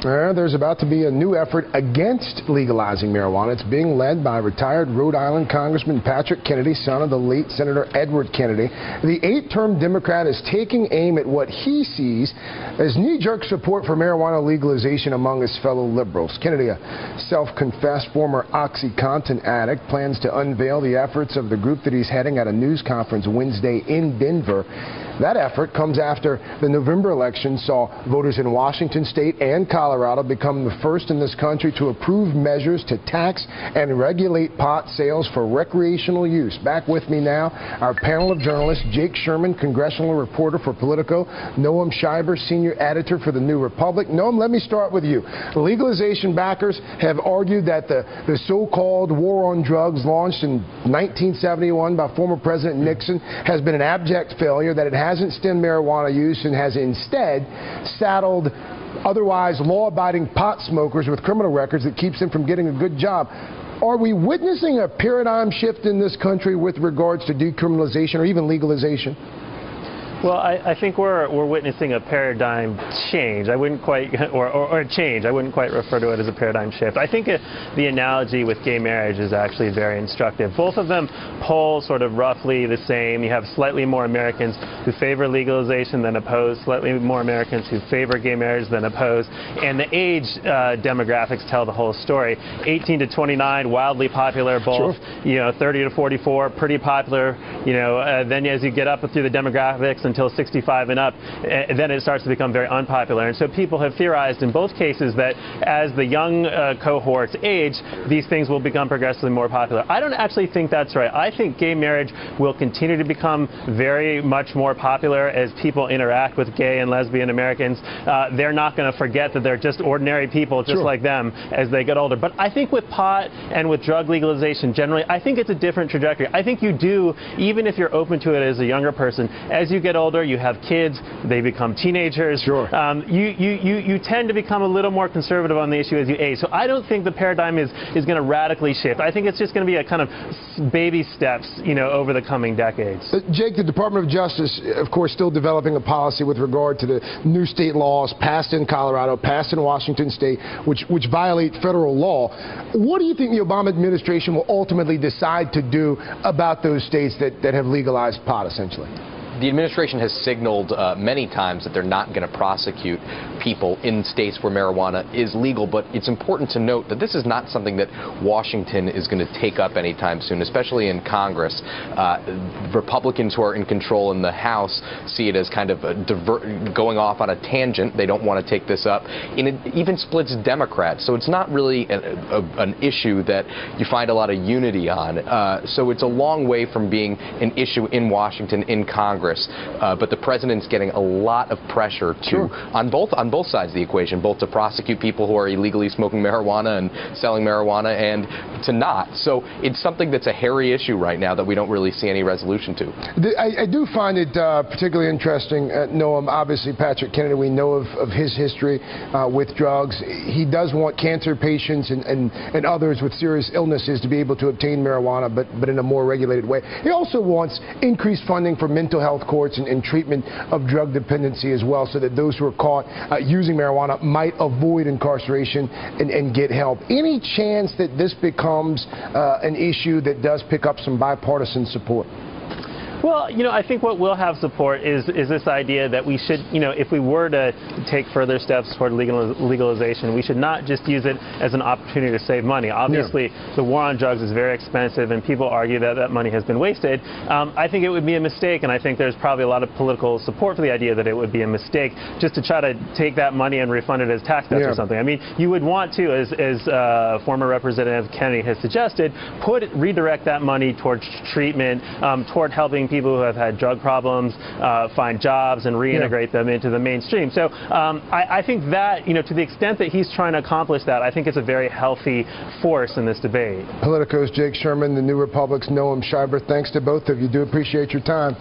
There's about to be a new effort against legalizing marijuana. It's being led by retired Rhode Island Congressman Patrick Kennedy, son of the late Senator Edward Kennedy. The 8-term Democrat is taking aim at what he sees as knee-jerk support for marijuana legalization among his fellow liberals. Kennedy, a self-confessed former OxyContin addict, plans to unveil the efforts of the group that he's heading at a news conference Wednesday in Denver. That effort comes after the November election saw voters in Washington state and Colorado become the first in this country to approve measures to tax and regulate pot sales for recreational use. Back with me now, our panel of journalists, Jake Sherman, congressional reporter for Politico, Noam Scheiber, senior editor for the New Republic. Noam, let me start with you. Legalization backers have argued that the so-called war on drugs launched in 1971 by former President Nixon has been an abject failure, that it hasn't stemmed marijuana use and has instead saddled otherwise law-abiding pot smokers with criminal records that keeps them from getting a good job. Are we witnessing a paradigm shift in this country with regards to decriminalization or even legalization? Well, I think we're witnessing a paradigm change. I wouldn't quite, or a change. I wouldn't quite refer to it as a paradigm shift. I think the analogy with gay marriage is actually very instructive. Both of them poll sort of roughly the same. You have slightly more Americans who favor legalization than oppose, slightly more Americans who favor gay marriage than oppose, and the age demographics tell the whole story. 18 to 29, wildly popular, both. Sure. 30 to 44, pretty popular. Then as you get up through the demographics until 65 and up, then it starts to become very unpopular. And so people have theorized in both cases that as the young cohorts age, these things will become progressively more popular. I don't actually think that's right. I think gay marriage will continue to become very much more popular as people interact with gay and lesbian Americans. They're not going to forget that they're just ordinary people just like them as they get older. But I think with pot and with drug legalization generally, I think it's a different trajectory. I think you do, even if you're open to it as a younger person, as you get older, you have kids, they become teenagers. Sure. You tend to become a little more conservative on the issue as you age. So I don't think the paradigm is going to radically shift. I think it's just going to be a kind of baby steps, over the coming decades. Jake, the Department of Justice, of course, still developing a policy with regard to the new state laws passed in Colorado, passed in Washington state, which violate federal law. What do you think the Obama administration will ultimately decide to do about those states that have legalized pot, essentially? The administration has signaled many times that they're not going to prosecute people in states where marijuana is legal, but it's important to note that this is not something that Washington is going to take up anytime soon, especially in Congress. Republicans who are in control in the House see it as kind of going off on a tangent. They don't want to take this up. And it even splits Democrats, so it's not really an issue that you find a lot of unity on. So it's a long way from being an issue in Washington, in Congress. But the president's getting a lot of pressure on both sides of the equation, both to prosecute people who are illegally smoking marijuana and selling marijuana, and to not. So it's something that's a hairy issue right now that we don't really see any resolution to. I do find it particularly interesting, Noam. Obviously, Patrick Kennedy, we know of his history with drugs. He does want cancer patients and others with serious illnesses to be able to obtain marijuana, but in a more regulated way. He also wants increased funding for mental health courts and treatment of drug dependency as well, so that those who are caught using marijuana might avoid incarceration and get help. Any chance that this becomes an issue that does pick up some bipartisan support? Well, I think what will have support is this idea that we should, if we were to take further steps toward legalization, we should not just use it as an opportunity to save money. Obviously, the war on drugs is very expensive, and people argue that that money has been wasted. I think it would be a mistake, and I think there's probably a lot of political support for the idea that it would be a mistake just to try to take that money and refund it as tax cuts or something. I mean, you would want to, as former Representative Kennedy has suggested, redirect that money towards treatment, toward helping people who have had drug problems find jobs and reintegrate them into the mainstream. So I think that, to the extent that he's trying to accomplish that, I think it's a very healthy force in this debate. Politico's Jake Sherman, the New Republic's Noam Scheiber. Thanks to both of you. Do appreciate your time.